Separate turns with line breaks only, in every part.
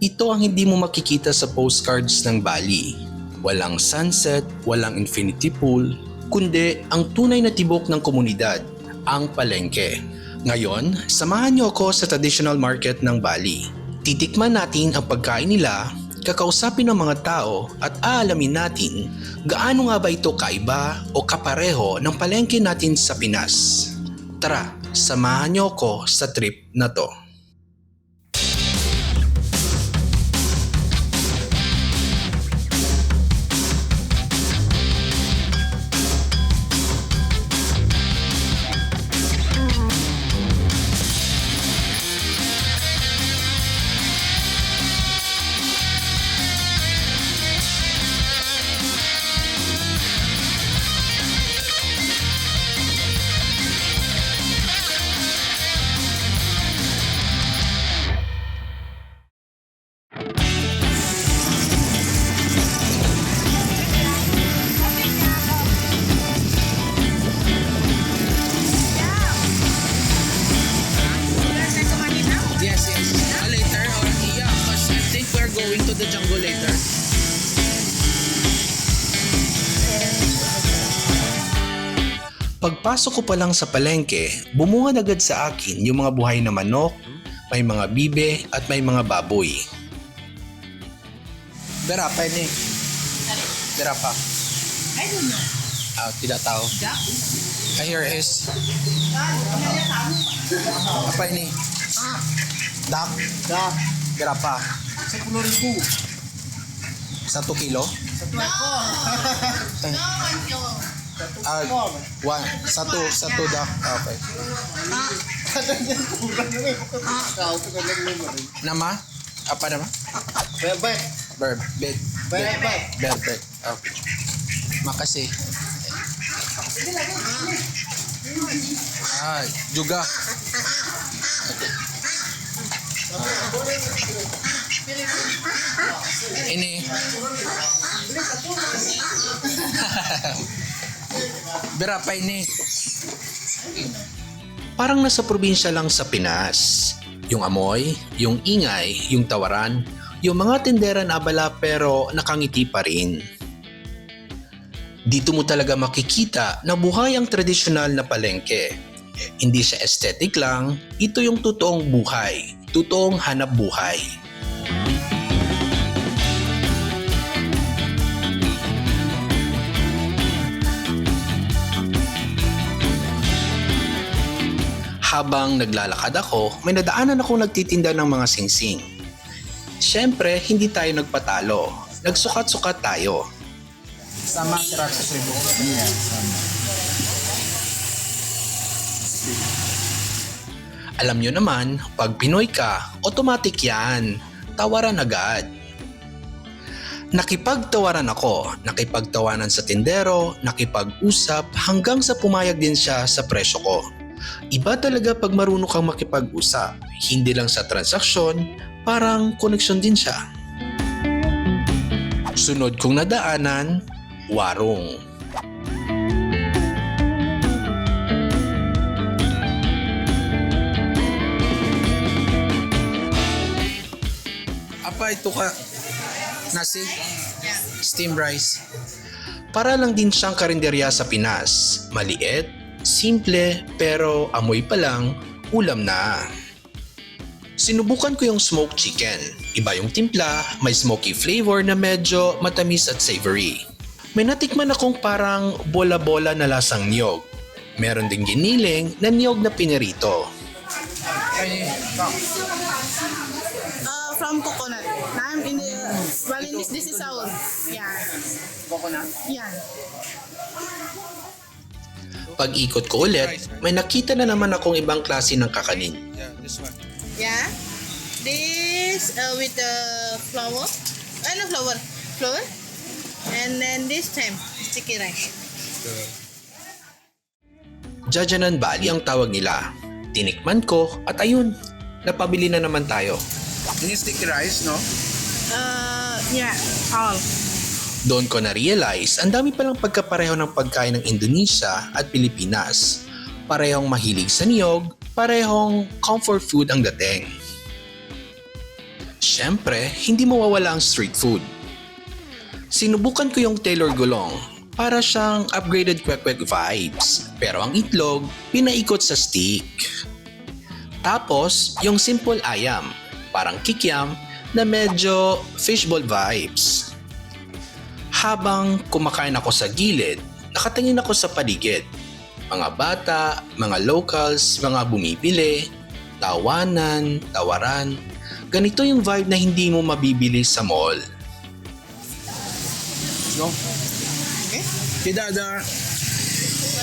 Ito ang hindi mo makikita sa postcards ng Bali. Walang sunset, walang infinity pool, kundi ang tunay na tibok ng komunidad, ang palengke. Ngayon, samahan niyo ako sa traditional market ng Bali. Titikman natin ang pagkain nila, kakausapin ng mga tao at aalamin natin gaano nga ba ito kaiba o kapareho ng palengke natin sa Pinas. Tara, samahan niyo ako sa trip na to. Later or because I think we're going to the jungle later. Pagpasok ko pa lang sa palengke, bumungad agad sa akin yung mga buhay na manok, may mga bibe at may mga baboy. Berapa ini? Berapa?
I don't know.
Tidak tahu. Here is. Apa ini? Dak. Berapa?
10.000.
1 kilo? Satu dak. Okay. Nama? Apa nama?
Bebek.
Berbet. Berbet. Okay. Makasih. Juga. Okay. Ini. Berapa ini? Parang nasa probinsya lang sa Pinas. Yung amoy, yung ingay, yung tawaran, yung mga tindera na abala pero nakangiti pa rin. Dito mo talaga makikita na buhay ang tradisyonal na palengke. Hindi siya aesthetic lang, ito yung totoong buhay, totoong hanap buhay. Habang naglalakad ako, may nadaanan akong nagtitinda ng mga singsing. Siyempre, hindi tayo nagpatalo. Nagsukat-sukat tayo.
Sama 100.000. Iya, sama.
Alam nyo naman, pag Pinoy ka, automatic yan. Tawaran agad. Nakipagtawaran ako, nakipagtawanan sa tindero, nakipag-usap hanggang sa pumayag din siya sa presyo ko. Iba talaga pag marunong kang makipag-usap, hindi lang sa transaksyon, parang koneksyon din siya. Sunod kong nadaanan, warung. Apa ito ka? Nasi? Steamed rice. Para lang din siyang karinderya sa Pinas. Maliit, simple, pero amoy pa lang, ulam na. Sinubukan ko yung smoked chicken. Iba yung timpla, may smoky flavor na medyo matamis at savory. May natikman akong parang bola-bola na lasang niyog. Meron ding giniling na niyog na pinirito.
From coconut. Now I'm in the well in this is sour. Yeah.
Coconut.
Yeah.
Pag-ikot ko ulit, may nakita na naman akong ibang klase ng kakanin.
Yeah, this one.
Yeah. This with the flour. No flour. Flour. And then this time sticky rice.
Jajanan Bali ang tawag nila. Tinikman ko at ayun, napabili na naman tayo.
Ini sticky rice, no?
Yeah. All.
Doon ko na-realize ang dami palang pagkapareho ng pagkain ng Indonesia at Pilipinas. Parehong mahilig sa niyog, parehong comfort food ang dating. Siyempre, hindi mawawala ang street food. Sinubukan ko yung Taylor Gulong para siyang upgraded kwek-kwek vibes. Pero ang itlog, pinaikot sa stick. Tapos, yung simple ayam, parang kikiam na medyo fishball vibes. Habang kumakain ako sa gilid, nakatingin ako sa paligid. Mga bata, mga locals, mga bumibili, tawanan, tawaran. Ganito yung vibe na hindi mo mabibili sa mall.
No?
Okay?
Tidada.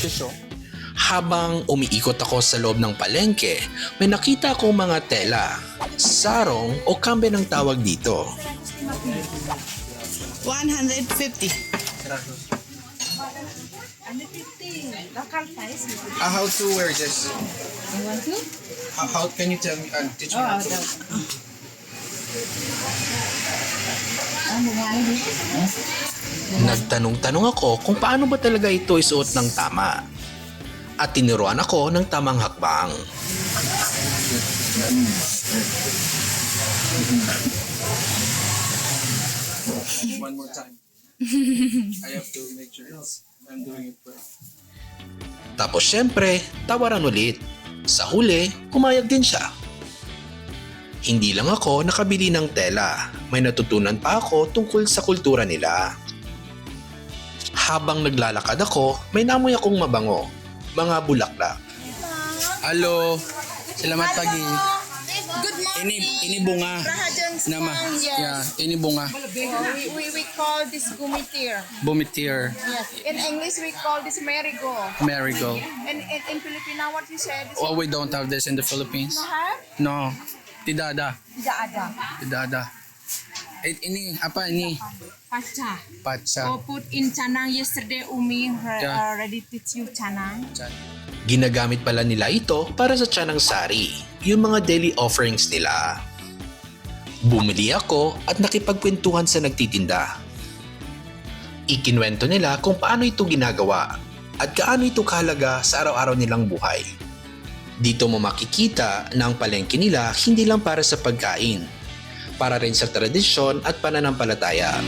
Piso.
Habang umiikot ako sa loob ng palengke, may nakita akong mga tela, sarong o kambe ng tawag dito.
150.
How to wear this?
You want to?
How can you tell me? Teach me how to.
Nagtanong-tanong ako kung paano ba talaga ito isuot ng tama. At tinuruan ako ng tamang hakbang.
One more time. I have to make sure I'm doing it right.
Tapos syempre, tawaran ulit. Sa huli, pumayag din siya. Hindi lang ako nakabili ng tela. May natutunan pa ako tungkol sa kultura nila. Habang naglalakad ako, may namoy akong mabango. Mga bulaklak.
Hello. Selamat pagi.
Good morning.
Ini bunga.
Rahajang
Nama.
Spang, yes.
Yeah, ini bunga.
We call this gumitir.
Bumitir.
Yes. In English, we call this marigold.
Marigold.
And in Filipino, what you said? This
Oh, we don't have this in the Philippines.
no have?
No. Tidada.
Tidak ada.
Tidada. Ini apa ini?
Pacha.
Pacha.
Oh, put in canang. Yesterday, Umi
Yeah.
already teach you canang.
Ginagamit pala nila ito para sa tiyanang sari, yung mga daily offerings nila. Bumili ako at nakipagkwentuhan sa nagtitinda. Ikinwento nila kung paano ito ginagawa at gaano ito kahalaga sa araw-araw nilang buhay. Dito mo makikita na ang palengke nila hindi lang para sa pagkain, para rin sa tradisyon at pananampalataya.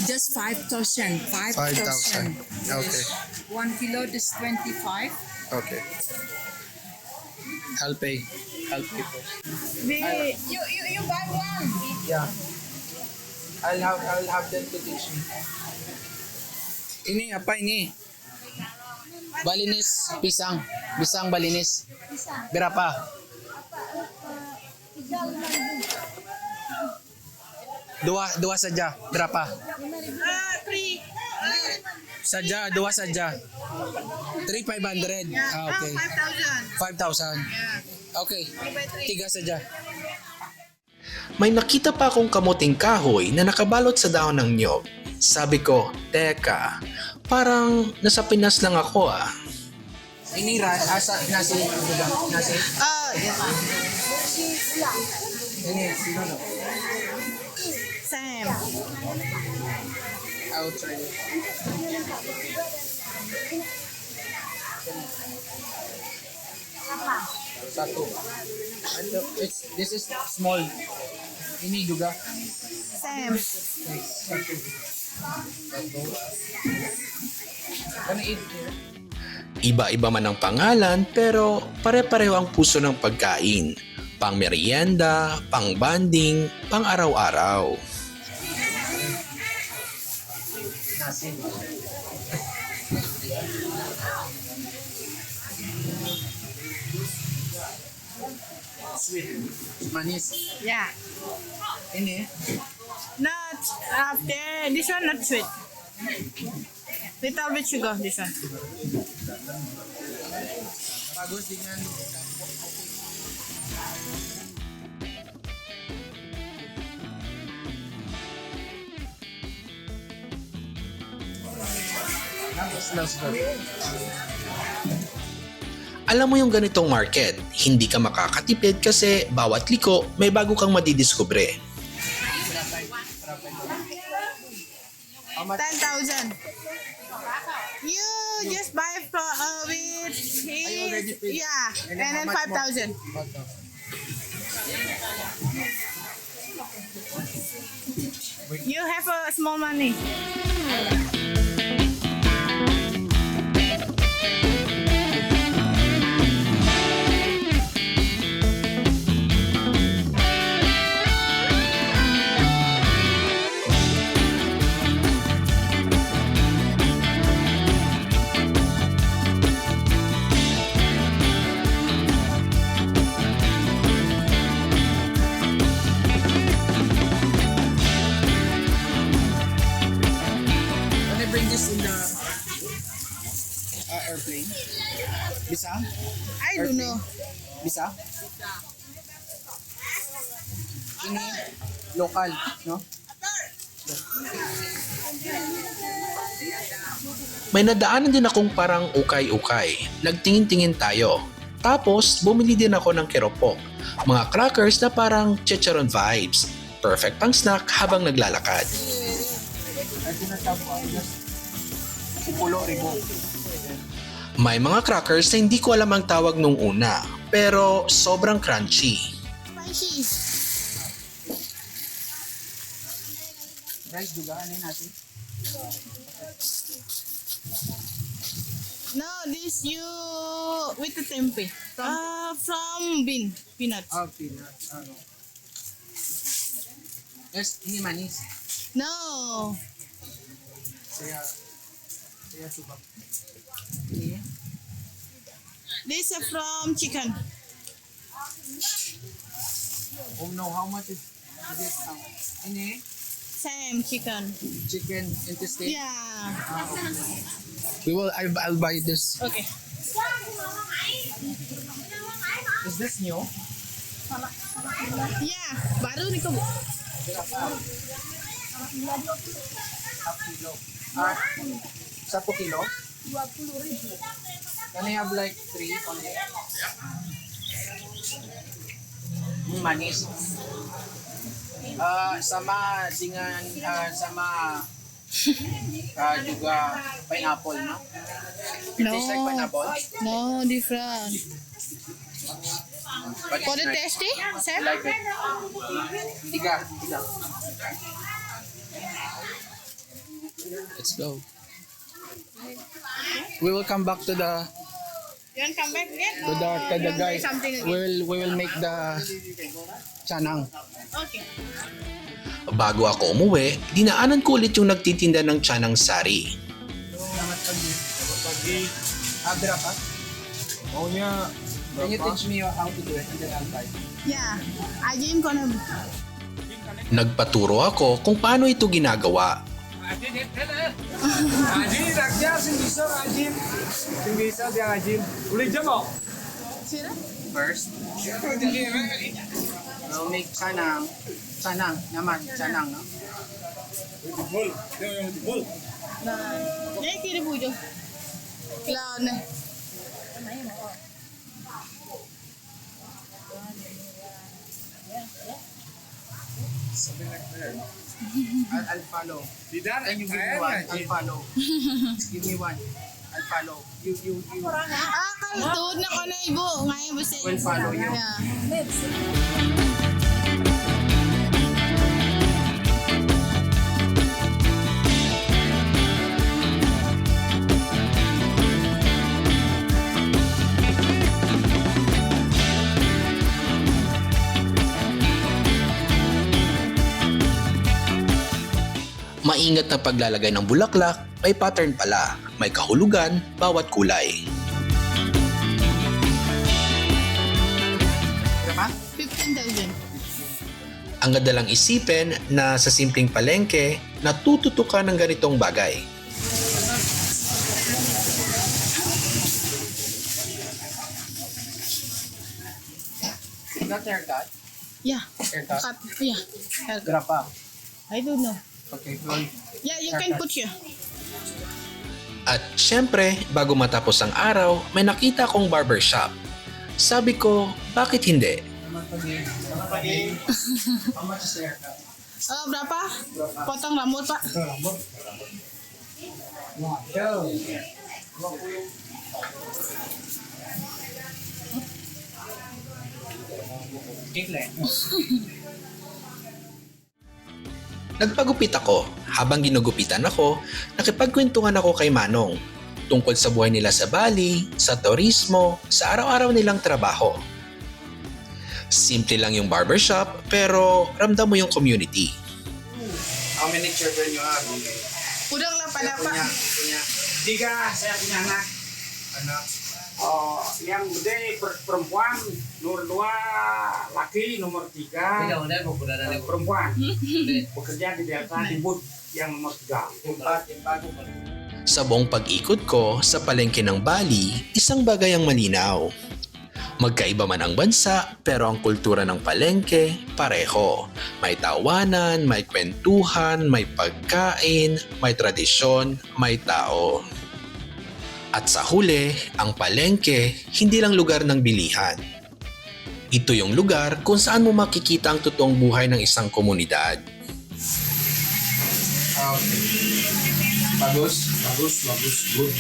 Just 5,000.
5,000. Okay.
1 kilo is 25.
Okay. I'll pay. I'll pay first.
You buy one.
Yeah. I'll have them to teach me. Ini apa ini? Balinis pisang. Pisang balinis. Berapa? Dua saja. Berapa?
3.
Saja, dua saja. 3,500. Ah, okay.
5,000.
5,000. Okay. 3 saja.
May nakita pa akong kamuting kahoy na nakabalot sa dahon ng niyog. Sabi ko, teka, parang nasa Pinas lang ako ah.
Ini asa nasi. Nasi.
Oh, yes.
Ini no.
Same.
I'll try it. Satu. This is small. Ini juga.
Same.
Satu. Can I eat here?
Iba-iba man ang pangalan pero pare-pareho ang puso ng pagkain. Pang merienda, pang banding, pang araw-araw.
Nasi. Sweet. Manis.
Yeah.
Ini.
Not after this one, not sweet. Little bit sugar, this one.
Bagus dengan smells good.
Alam mo yung ganitong market, hindi ka makakatipid kasi bawat liko may bago kang madidiskubre.
10,000. just buy with
already paid.
yeah,
And
and
then
then
how much more?
5,000. You have a small money.
Can I bring this in the airplane? Bisa?
I don't know.
Bisa? Ini local, no?
May nadaanan din akong parang ukay-ukay. Nagtingin-tingin tayo. Tapos, bumili din ako ng keropok. Mga crackers na parang chicharon vibes. Perfect pang snack habang naglalakad.
Ay, tinatawag ko, just 10,000.
May mga crackers na hindi ko alam ang tawag nung una. Pero sobrang crunchy.
Spicy.
Rice juga, ano yun natin?
No, this you with the tempeh. From peanuts.
Ah, peanuts. Ano? Yes, ini manis.
No,
Saya suka. Ini,
this is from chicken.
oh no, how much is this? Ini,
Same chicken.
chicken intestine.
Yeah.
I'll buy this.
Okay.
Is this new?
Yeah, baru nih kau.
Half kilo. 1 kilo? 20,000. Can I have like 3 only? Manis. Sama dengan sama juga pineapple, no? It tastes like pineapple,
No, different.
but
For
it's
the
nice.
tasty,
I
Sam?
like it. Tiga. Let's go. We will come back to the
You want come back again?
to the
You want
guys.
buy something again?
We will make the chanang.
Okay.
Bago ako umuwi, dinaanan ko ulit yung nagtitinda ng tiyanang sari.
Berapa? Maunya Can you teach me how to do it and then I'll try?
Yeah, Ajim gonna.
Nagpaturo ako kung paano ito ginagawa.
Ajin, rakja, singgisar, ajin. Singgisar dia ajin. Boleh jam oh?
Sira?
First, we'll make chanang. Chanang, naman, chanang, no?
Nah, ini kiri bujo. Cloud na.
Something like that. I'll follow.
Tidak,
Can you give me one? I'll follow. Give me one. I'll follow. You.
Kalutod na ko na ibo. Ngayon ba sa
Will follow you.
Yeah.
Maingat na paglalagay ng bulaklak, may pattern pala, may kahulugan, bawat kulay.
Berapa?
15,000.
Ang gadalang isipin na sa simpleng palengke, natututukan ng ganitong bagay.
Not haircut?
Yeah.
Haircut?
Cut. Yeah. Haircut.
Berapa?
I don't know.
Okay, well,
Yeah, you can put here.
At syempre, bago matapos ang araw, may nakita akong barbershop. Sabi ko, bakit hindi?
how much is the haircut?
Berapa? Potong rambut, Pak.
Nagpagupit ako. Habang ginugupitan ako, nakipagkwentuhan ako kay Manong tungkol sa buhay nila sa Bali, sa turismo, sa araw-araw nilang trabaho. Simple lang yung barbershop pero ramdam mo yung community.
How many children you have?
Udang lapa-lapa.
Tiga, saya punya anak.
Anak.
Yang gede perempuan, nomor 2 laki, nomor 3 perempuan. Bekerja di Delta di booth yang nomor 3.
Sa buong pag-ikot ko sa palengke ng Bali, isang bagay ang malinaw. Magkaiba man ang bansa, pero ang kultura ng palengke, pareho. May tawanan, may kwentuhan, may pagkain, may tradisyon, may tao. At sa huli, ang palengke, hindi lang lugar ng bilihan. Ito yung lugar kung saan mo makikita ang totoong buhay ng isang komunidad.
Bagus. Good.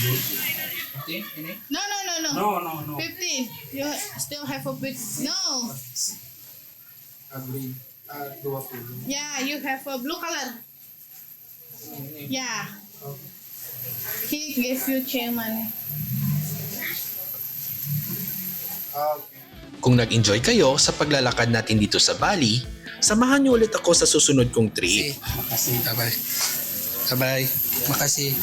Ini?
No.
No.
50. You still have a bit. No.
Agreed. 20.
Yeah, you have a blue color. Yeah. He gave you change money.
Okay.
Kung nag-enjoy kayo sa paglalakad natin dito sa Bali, samahan niyo ulit ako sa susunod kong trip.
Makasih. Bye-bye. Makasih.